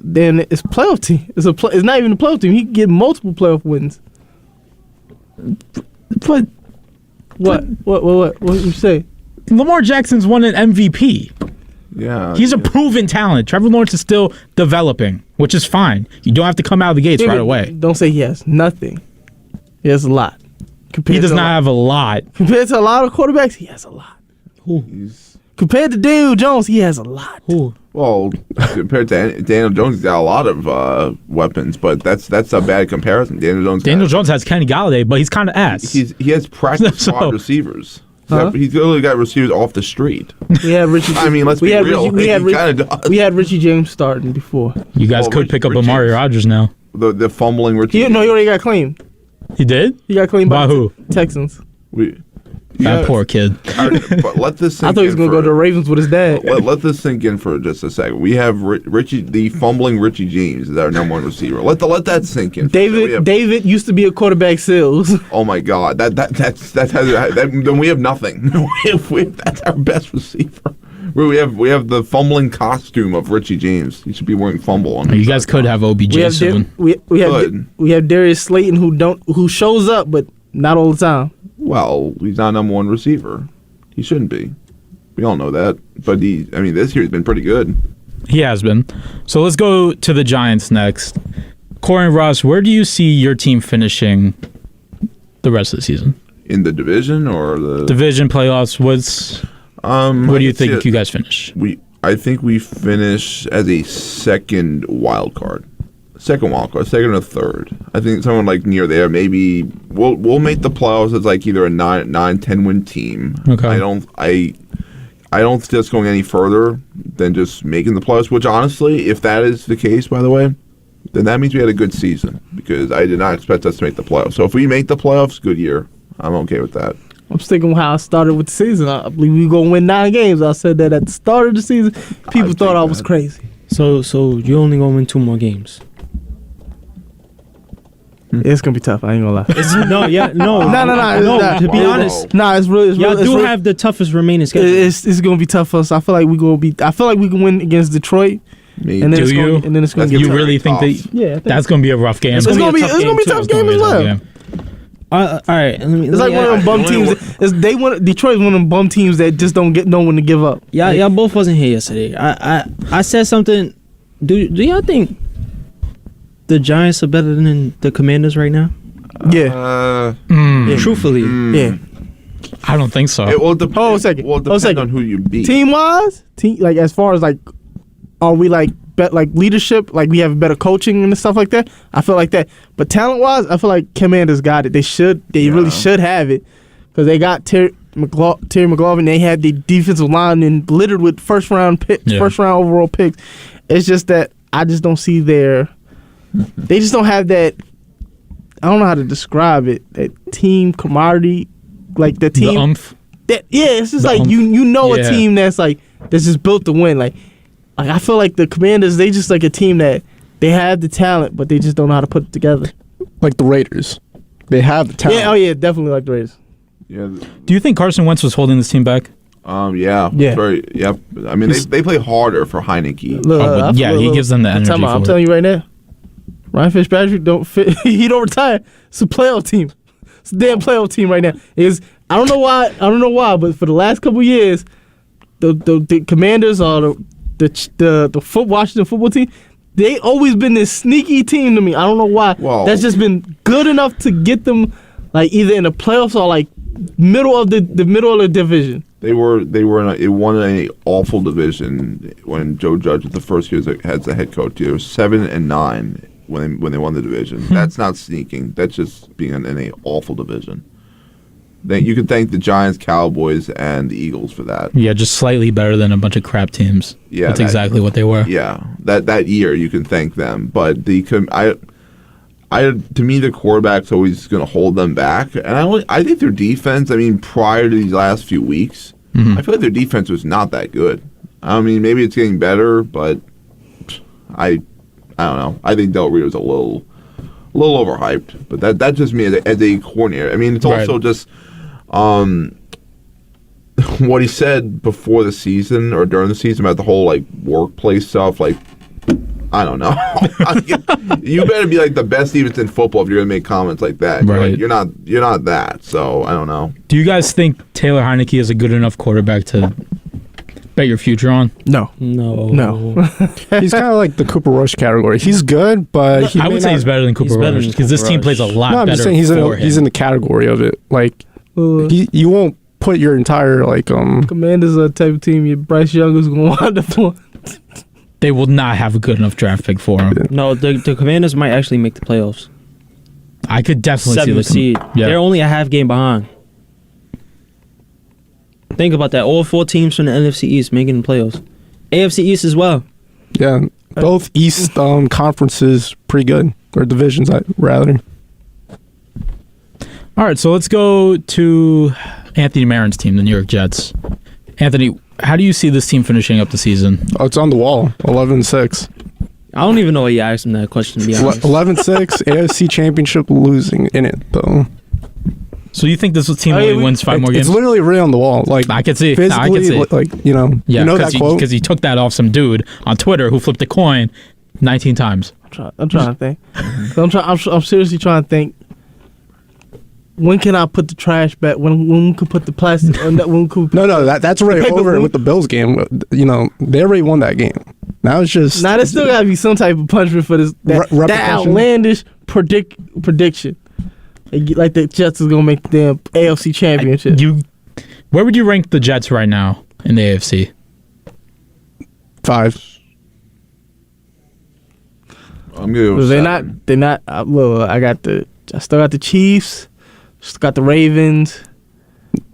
then it's playoff team. It's not even a playoff team. He can get multiple playoff wins. But what you say? Lamar Jackson's won an MVP. Yeah, he's a proven talent. Trevor Lawrence is still developing, which is fine. You don't have to come out of the gates right away. Don't say he has nothing. He has a lot. He does not have a lot. Compared to a lot of quarterbacks, he has a lot. Compared to Daniel Jones, he has a lot. Well, compared to Daniel Jones, he's got a lot of weapons, but that's a bad comparison. Daniel Jones has Kenny Galladay, but he's kind of ass. He has practice wide receivers. He's literally got receivers off the street. We had Richie. I mean, let's be real. We had Richie James starting before. You guys could pick up Amari Rodgers now. The fumbling Richie. No, he already got claimed. He did? He got claimed by who? Texans. That poor kid. But let this sink I thought he was going to go to the Ravens with his dad. Let this sink in for just a second. We have the fumbling Richie James is our number one receiver. Let that sink in. David used to be a quarterback sales. Oh my God, then we have nothing. That's our best receiver. We have the fumbling costume of Richie James. He should be wearing fumble on. You guys could have OBJ soon. We have Darius Slayton who shows up but not all the time. Well, he's not number one receiver. He shouldn't be. We all know that. But this year he's been pretty good. He has been. So let's go to the Giants next. Corey and Ross, where do you see your team finishing the rest of the season? In the division or the division playoffs? What do you think you guys finish? I think we finish as a second wild card. Second or third. I think someone like near there. Maybe we'll make the playoffs as like either a 9-10 win team. Okay. I don't see us going any further than just making the playoffs. Which honestly, if that is the case, by the way, then that means we had a good season because I did not expect us to make the playoffs. So if we make the playoffs, good year. I'm okay with that. I'm sticking with how I started with the season. I believe we gonna win 9 games. I said that at the start of the season. People thought I was crazy. So you only gonna win 2 more games. It's gonna be tough. I ain't gonna lie. No. To be honest, it's really. Y'all do have the toughest remaining schedule. It's gonna be tough for us. I feel like we can win against Detroit. Maybe. And then it's gonna get You tough. really think that? That's gonna be a rough game. It's gonna be a tough game as well. All right, it's like one of them bum teams. Detroit's one of them bum teams that just don't get no one to give up. Y'all both wasn't here yesterday. I said something. Do y'all think the Giants are better than the Commanders right now? Yeah. Truthfully. Yeah. I don't think so. It will depend. Hold on a second. Well, depend on who you beat. Team wise, like as far as like, are we like leadership? Like we have better coaching and stuff like that. I feel like that. But talent wise, I feel like Commanders got it. They really should have it because they got Terry McLaurin. They had the defensive line and littered with first round overall picks. It's just that I just don't see they just don't have that. I don't know how to describe it. That team camaraderie, like the team. The umph. It's just like you know a team that's just built to win. Like I feel like the Commanders, they just like a team that they have the talent, but they just don't know how to put it together. Like the Raiders, they have the talent. Definitely like the Raiders. Yeah. Do you think Carson Wentz was holding this team back? Yeah. Very, yep. I mean, they play harder for Heineke. Look, he gives them the energy. I'm telling you right now, Ryan Fitzpatrick don't fit. He don't retire. It's a playoff team. It's a damn playoff team right now. I don't know why, but for the last couple years, the Commanders are the Washington football team. They always been this sneaky team to me. I don't know why. Well, that's just been good enough to get them like either in the playoffs or like middle of the division. They won an awful division when Joe Judge was the first year as the head coach. They were 7-9 when they won the division. That's not sneaking. That's just being in an awful division. Then you can thank the Giants, Cowboys, and the Eagles for that. Yeah, just slightly better than a bunch of crap teams. Yeah, that's exactly what they were. Yeah, that year you can thank them. But to me, the quarterback's always going to hold them back. And I think their defense. I mean, prior to these last few weeks, I feel like their defense was not that good. I mean, maybe it's getting better, but I don't know. I think Del Rio's a little overhyped. But that's just me as a coordinator. I mean, it's also just. What he said before the season or during the season about the whole like workplace stuff, like I don't know. You better be like the best defense in football if you're gonna make comments like that. Right. You're not that. So I don't know. Do you guys think Taylor Heineke is a good enough quarterback to bet your future on? No. He's kind of like the Cooper Rush category. He's good, but I would say he's better than Cooper Rush because this team plays a lot I'm better. just saying he's in the category of it. Like you won't put your entire like Commanders are the type of team Bryce Young is going to wind up on. They will not have a good enough draft pick for him. No, the Commanders might actually make the playoffs. I could definitely see seed. They're only a half game behind. Think about that. All 4 teams from the NFC East making the playoffs. AFC East as well. Yeah, both East conferences pretty good, or divisions, rather. All right, so let's go to Anthony Marin's team, the New York Jets. Anthony, how do you see this team finishing up the season? Oh, it's on the wall, 11-6. I don't even know why you asked him that question, to be honest. 11-6, AFC Championship losing in it, though. So you think this team only wins 5 more games? It's literally written on the wall. Like I can see. Physically, I can see. Like, you know that quote? Because he took that off some dude on Twitter who flipped a coin 19 times. I'm trying to think. I'm seriously trying to think. When can I put the trash back? When we could put the plastic on that? That's already over with the Bills game. You know, they already won that game. Now it's just. Now there's still got to be some type of punishment for this. That outlandish prediction. Like the Jets is gonna make the damn AFC Championship. Where would you rank the Jets right now in the AFC? 5. I'm gonna go They're 7. not. Well, I still got the Chiefs. Still got the Ravens.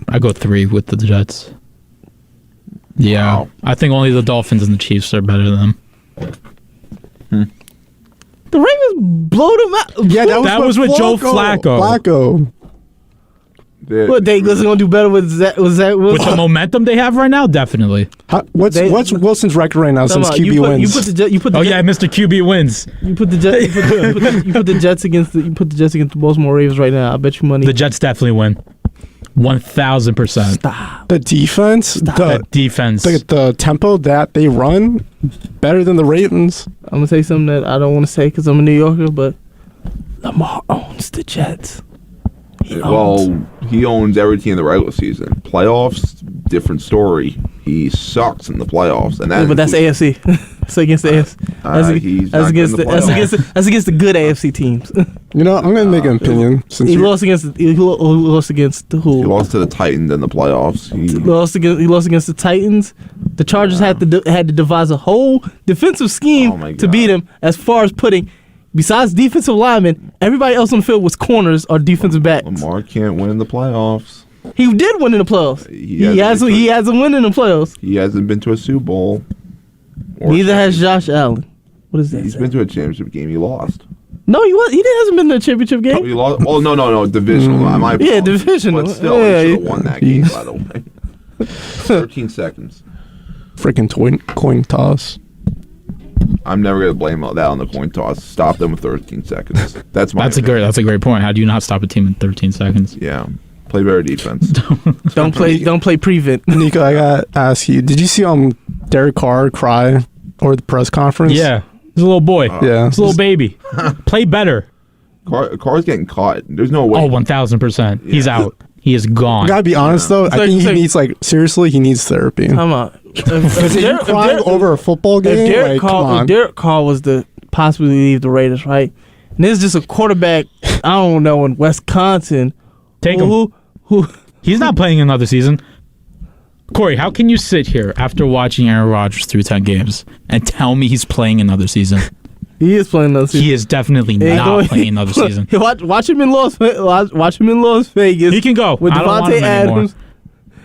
I go 3 with the Jets. Yeah, Wow. I think only the Dolphins and the Chiefs are better than them. The Ravens blow them out. Yeah, That was with Joe Flacco. Flacco. What they was gonna do better with Zach? Was that With the momentum they have right now, definitely. What's Wilson's record right now since QB you wins? Oh yeah, Mr. QB wins. You put the Jets. You put the Jets against the Baltimore Ravens right now. I bet you money. The Jets definitely win. 1,000%. Stop. The defense, The defense. the tempo that they run, better than the Ravens. I'm gonna say something that I don't want to say because I'm a New Yorker, but Lamar owns the Jets. He owns every team in the regular season. Playoffs, different story. He sucks in the playoffs, and But that's AFC. That's against the AFC. That's against the good AFC teams. You know, I'm gonna make an opinion. Since He lost against who? He lost to the Titans in the playoffs. He lost against the Titans. The Chargers had to devise a whole defensive scheme to beat him. As far as putting, besides defensive linemen, everybody else on the field was corners or defensive backs. Lamar can't win in the playoffs. He did win in the playoffs. He hasn't won in the playoffs. He hasn't been to a Super Bowl. Neither has Josh Allen. What is that? He's been to a championship game. He lost. No, he hasn't been to a championship game. He lost. Oh no, divisional. Yeah, divisional. But still, he should have won that game. By the way, 13 seconds. Freaking coin toss. I'm never gonna blame that on the coin toss. Stop them with 13 seconds. That's a great point. How do you not stop a team in 13 seconds? Yeah, play better defense. Don't play prevent. Nico, I gotta ask you. Did you see Derek Carr cry over the press conference? Yeah, he's a little boy. Yeah, he's a little baby. Play better. Carr's getting caught. There's no way. Oh, 1,000%. Yeah. He's out. He is gone. I gotta be honest though. I think he needs seriously. He needs therapy. Come on. Because if you're crying over a football game, if Derek Carr was to possibly leave the Raiders, right? And there's just a quarterback, I don't know, in Wisconsin. Take him. Who? He's not playing another season. Corey, how can you sit here after watching Aaron Rodgers through 10 games and tell me he's playing another season? He is playing another season. He is definitely not playing another season. Watch him in Las Vegas. He can go. With I don't want Devontae him Adams. anymore.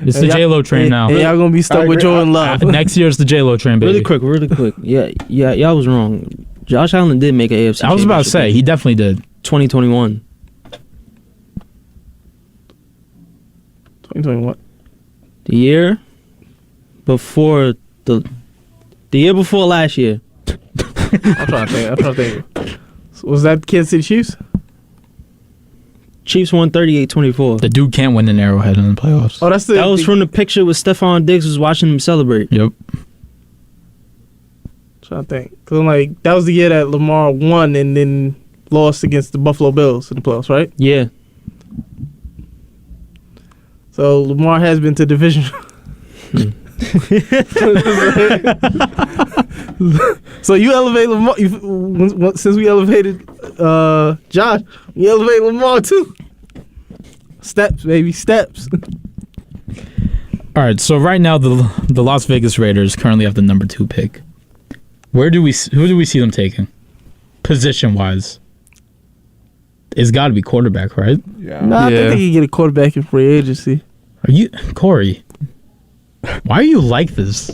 It's the J-Lo train now. And y'all gonna be stuck with Jordan Love. Next year's the J-Lo train, baby. Really quick. Yeah, y'all was wrong. Josh Allen did make an AFC. I was about to say, he definitely did. 2021. 2021. The year before the year before last year. I'm trying to think. Was that Kansas City Chiefs? Chiefs won 38-24. The dude can't win an Arrowhead in the playoffs. Oh, that was from the picture with Stephon Diggs was watching him celebrate. Yep. Trying to think. Cause that was the year that Lamar won and then lost against the Buffalo Bills in the playoffs, right? Yeah. So Lamar has been to division. So you elevate Lamar since we elevated Josh, you elevate Lamar too. Steps, baby, steps. All right, so right now the Las Vegas Raiders currently have the number 2 pick. Who do we see them taking? Position wise, it's got to be quarterback, right? Yeah. I think they can get a quarterback in free agency. Are you Corey? Why are you like this?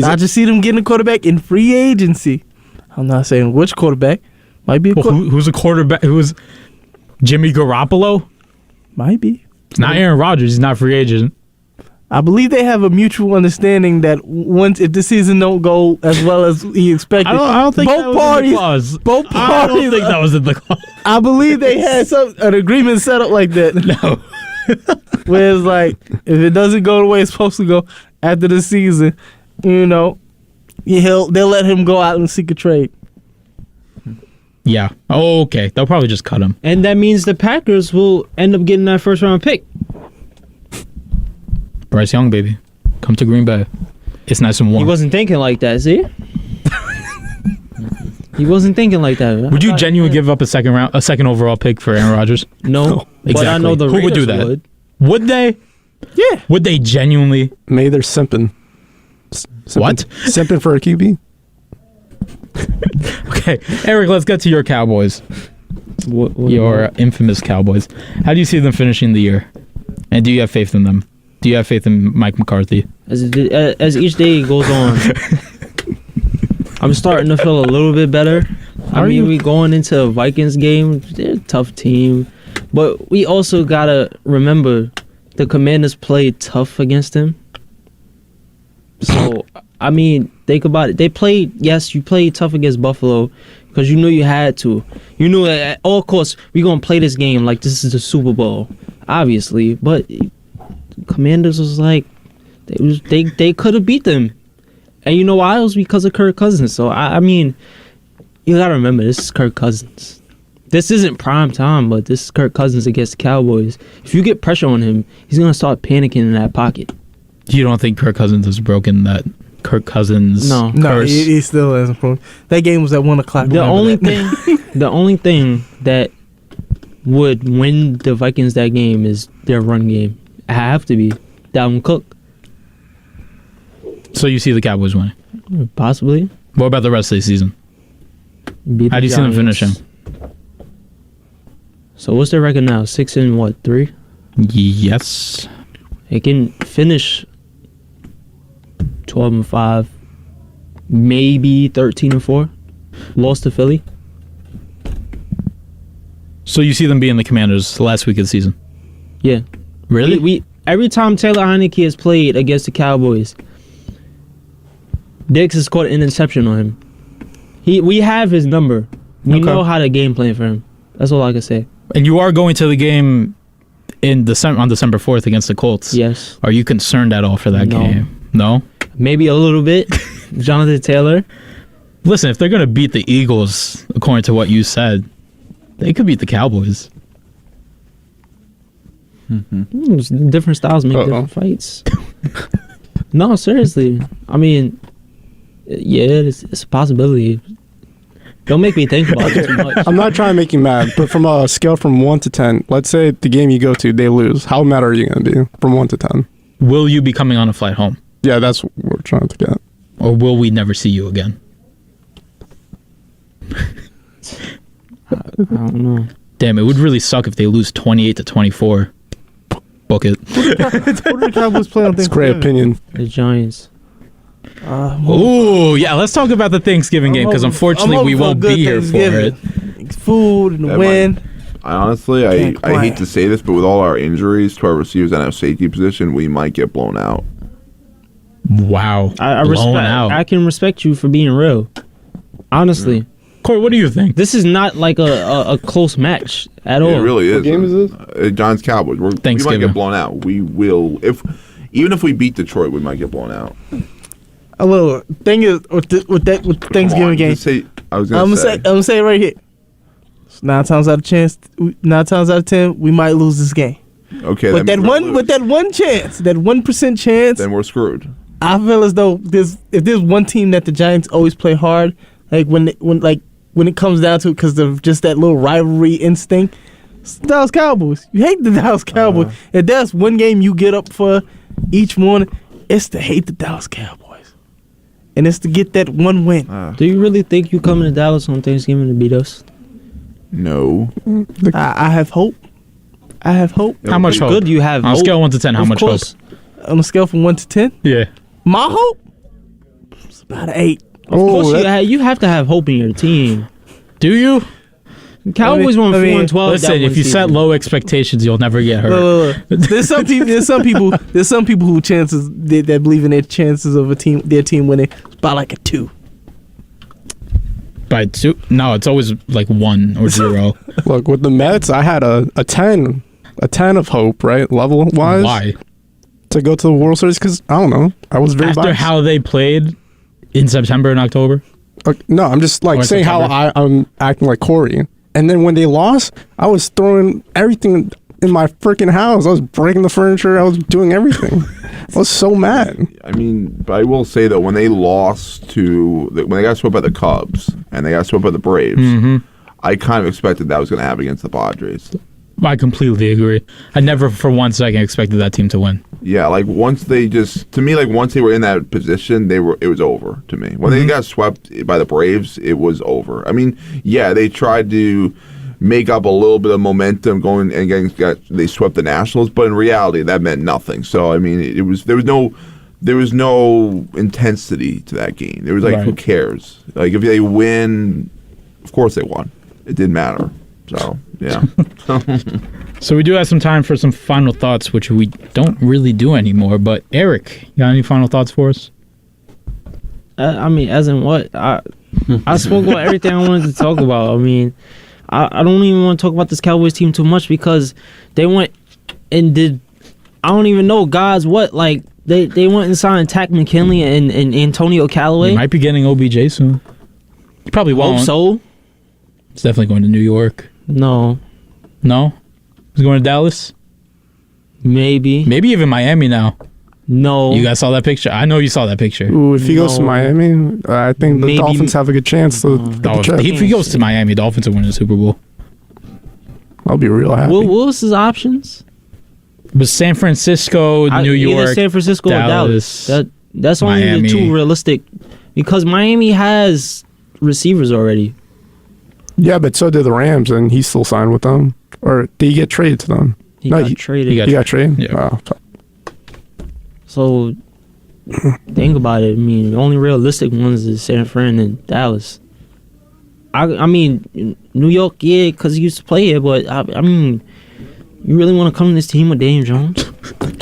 I just see them getting a quarterback in free agency. I'm not saying which quarterback. Might be a who's a quarterback? Who's Jimmy Garoppolo? Might be. It's not Aaron Rodgers. He's not free agent. I believe they have a mutual understanding that if the season don't go as well as he expected, I don't think both that was parties, in the clause. Both parties. I don't think that was in the clause. I believe they had an agreement set up like that. No. Where it's like, if it doesn't go the way it's supposed to go after the season, they'll let him go out and seek a trade. Yeah. Oh, okay. They'll probably just cut him. And that means the Packers will end up getting that first round pick. Bryce Young, baby. Come to Green Bay. It's nice and warm. He wasn't thinking like that, see? He wasn't thinking like that. Would you genuinely give up a second overall pick for Aaron Rodgers? No. Exactly. But I know the Who would do Raiders that? Would they? Yeah. Would they genuinely? Maybe they're simping. What? Simping for a QB. Okay, Eric, let's get to your Cowboys. Your infamous Cowboys. How do you see them finishing the year? And do you have faith in them? Do you have faith in Mike McCarthy? As each day goes on, I'm starting to feel a little bit better. We going into a Vikings game. They're a tough team. But we also got to remember the Commanders played tough against them. So, think about it. You played tough against Buffalo because you knew you had to. You knew that, of course, we're going to play this game like this is the Super Bowl, obviously. But Commanders was like, they could have beat them. And you know why? It was because of Kirk Cousins. So, you got to remember, this is Kirk Cousins. This isn't prime time, but this is Kirk Cousins against the Cowboys. If you get pressure on him, he's going to start panicking in that pocket. You don't think Kirk Cousins has broken that Kirk Cousins curse? No, he still hasn't broken. That game was at 1 o'clock. The only thing that would win the Vikings that game is their run game. It have to be Dalvin Cook. So you see the Cowboys winning? Possibly. What about the rest of the season? How do you see them finishing? So what's their record now? 6-3? Yes. They can finish 12-5, maybe 13-4. Lost to Philly. So you see them being the Commanders last week of the season? Yeah. Really? We every time Taylor Heineke has played against the Cowboys, Diggs has caught an interception on him. We have his number. We know how to game plan for him. That's all I can say. And you are going to the game on December 4th against the Colts. Yes. Are you concerned at all for that game? No? Maybe a little bit. Jonathan Taylor. Listen, if they're going to beat the Eagles, according to what you said, they could beat the Cowboys. Different styles make different fights. No, seriously. It's a possibility. Don't make me think about it too much. I'm not trying to make you mad, but from a scale from 1 to 10, let's say the game you go to, they lose. How mad are you going to be from 1 to 10? Will you be coming on a flight home? Yeah, that's what we're trying to get. Or will we never see you again? I don't know. Damn, it would really suck if they lose 28-24. Book it. What do the Cowboys play on Thanksgiving? That's a great opinion. The Giants. Yeah, let's talk about the Thanksgiving game because unfortunately we won't be here for it. Food and the win. I hate to say this, but with all our injuries to our receivers and our safety position, we might get blown out. Wow. I can respect you for being real. Honestly. Corey, what do you think? This is not like a close match at all. It really is. What game is this? Giants Cowboys. We might get blown out. We will. Even if we beat Detroit, we might get blown out. A little thing is with Thanksgiving game. I'm gonna say it right here. 9 times out of 10, we might lose this game. Okay, with that one chance, that 1% chance, then we're screwed. I feel as though if there's one team that the Giants always play hard, like when it comes down to it, because of just that little rivalry instinct, it's the Dallas Cowboys. You hate the Dallas Cowboys. If that's one game you get up for each morning, it's to hate the Dallas Cowboys. And it's to get that one win. Do you really think you coming to Dallas on Thanksgiving to beat us? No. I have hope. How much hope? Good you have on a scale of 1 to 10, how much hope? On a scale from 1 to 10? Yeah. My hope? It's about an 8. Of course you have to have hope in your team. Do you? Cowboys won 4-12. Listen, if you set low expectations, you'll never get hurt. There's some people who chances that believe in their chances of their team winning by like a 2. By 2? No, it's always like 1 or 0. Look, with the Mets, I had a 10 of hope, right, level wise. Why? To go to the World Series because I don't know. I was very after biased. How they played in September and October. No, I'm just like saying how I'm acting like Corey. And then when they lost, I was throwing everything in my freaking house. I was breaking the furniture. I was doing everything. I was so mad. But I will say that when they lost when they got swept by the Cubs and they got swept by the Braves, I kind of expected that was going to happen against the Padres. I completely agree. I never for 1 second expected that team to win. Yeah, like once they were in that position, it was over to me. When they got swept by the Braves, it was over. I mean, yeah, they tried to make up a little bit of momentum going and they swept the Nationals, but in reality, that meant nothing. So I mean, there was no intensity to that game. It was like, who cares? Like if they win, of course they won. It didn't matter. So yeah. So we do have some time for some final thoughts, which we don't really do anymore. But Eric, you got any final thoughts for us? I mean, as in what? I spoke about everything I wanted to talk about. I mean, I don't even want to talk about this Cowboys team too much because they went and did. I don't even know guys what like they went and signed Tack McKinley and Antonio Callaway. He might be getting OBJ soon. He probably won't. Hope so. It's definitely going to New York. No. He's going to Dallas. Maybe even Miami now. No. You guys saw that picture? I know you saw that picture. Ooh, if he goes to Miami, I think the Dolphins have a good chance to get the check. If he goes to Miami, Dolphins will win the Super Bowl. I'll be real happy. What was his options? But San Francisco, New York, either San Francisco Dallas, or Dallas. That's only Miami. the two realistic, because Miami has receivers already. Yeah, but so did the Rams, and he still signed with them. Or did he get traded to them? He got traded. He got traded? Yeah. Oh. So, think about it. I mean, the only realistic ones is San Fran and Dallas. I mean, New York, yeah, because he used to play here, but I mean, you really want to come to this team with Daniel Jones?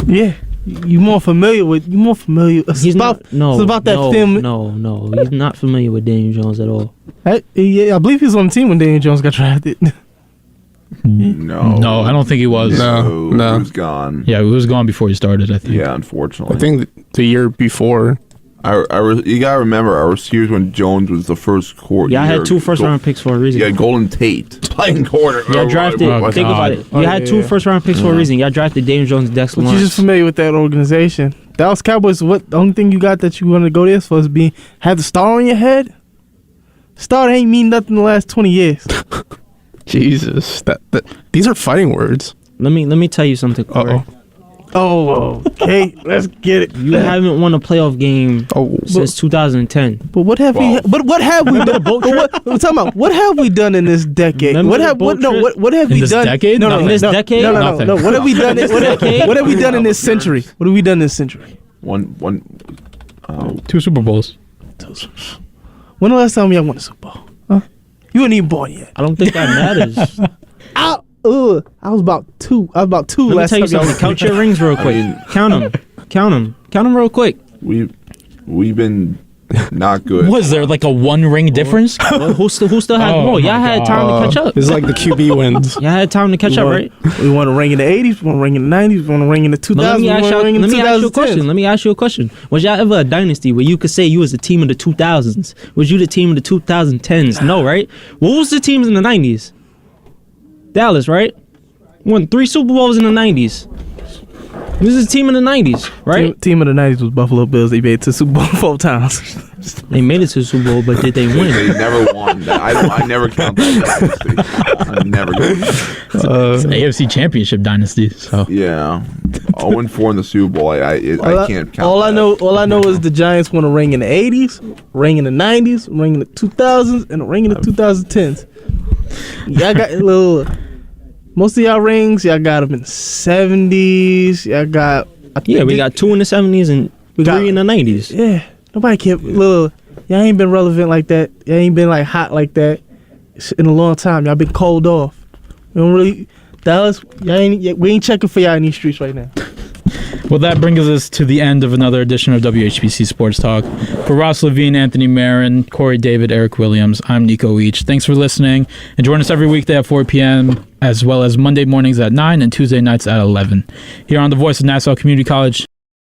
Yeah. You're more familiar. He's about that film. No, he's not familiar with Daniel Jones at all. I believe he was on the team when Daniel Jones got drafted. No, I don't think he was. No, he was gone. Yeah, he was gone before he started, I think. Yeah, unfortunately. I think the year before. You gotta remember, our receivers when Jones was the first quarter. Yeah, I had 2 first-round picks for a reason. Yeah, Golden Tate playing quarter. Yeah, drafted. Think about it. You had 2 first-round picks for a reason. Y'all drafted Daniel Jones, Dexter Lawrence. You're just familiar with that organization. Dallas Cowboys. What the only thing you got that you want to go there for is have the star on your head. Star ain't mean nothing the last 20 years. Jesus, these are fighting words. Let me tell you something, Corey. Oh, okay. Let's get it. You haven't won a playoff game since 2010. But what have we? But what have we done? I'm talking about. What have we done in this decade? What have we done? In this decade? No. What have we done? What have we done in this century? What have we done in this century? 2 Super Bowls. When the last time y'all won a Super Bowl? Huh? You weren't even born yet. I don't think that matters. I was about 2. Let me tell you something. Count your rings real quick. Count them real quick. We've been not good. Was there like a 1 ring difference? Who still had more? Y'all had time to catch up. It's like the QB wins. Y'all had time to catch up, right? We want a ring in the 80s. We want a ring in the 90s. We want a ring in the 2000s. Let me ask you a question. Was y'all ever a dynasty where you could say you was a team of the 2000s? Was you the team of the 2010s? No, right? What was the teams in the 90s? Dallas, right? Won 3 Super Bowls in the 90s. This is a team in the 90s, right? Team of the 90s was Buffalo Bills. They made it to Super Bowl 4 times. They made it to the Super Bowl, but did they win? They never won. I never count that. I never go. It's an AFC Championship dynasty. So. Yeah, 0-4 in the Super Bowl. I can't count. All I know is the Giants won a ring in the 80s, ring in the 90s, ring in the 2000s, and a ring in the 2010s. Y'all got little. Most of y'all rings, y'all got them in the 70s. Y'all got. We got 2 in the 70s and 3 in the 90s. Yeah, nobody kept little. Y'all ain't been relevant like that. Y'all ain't been like hot like that in a long time. Y'all been cold off. We don't really. Dallas, we ain't checking for y'all in these streets right now. Well, that brings us to the end of another edition of WHPC Sports Talk. For Ross Levine, Anthony Marin, Corey David, Eric Williams, I'm Nico Each. Thanks for listening, and join us every weekday at 4 p.m., as well as Monday mornings at 9 and Tuesday nights at 11. Here on the Voice of Nassau Community College.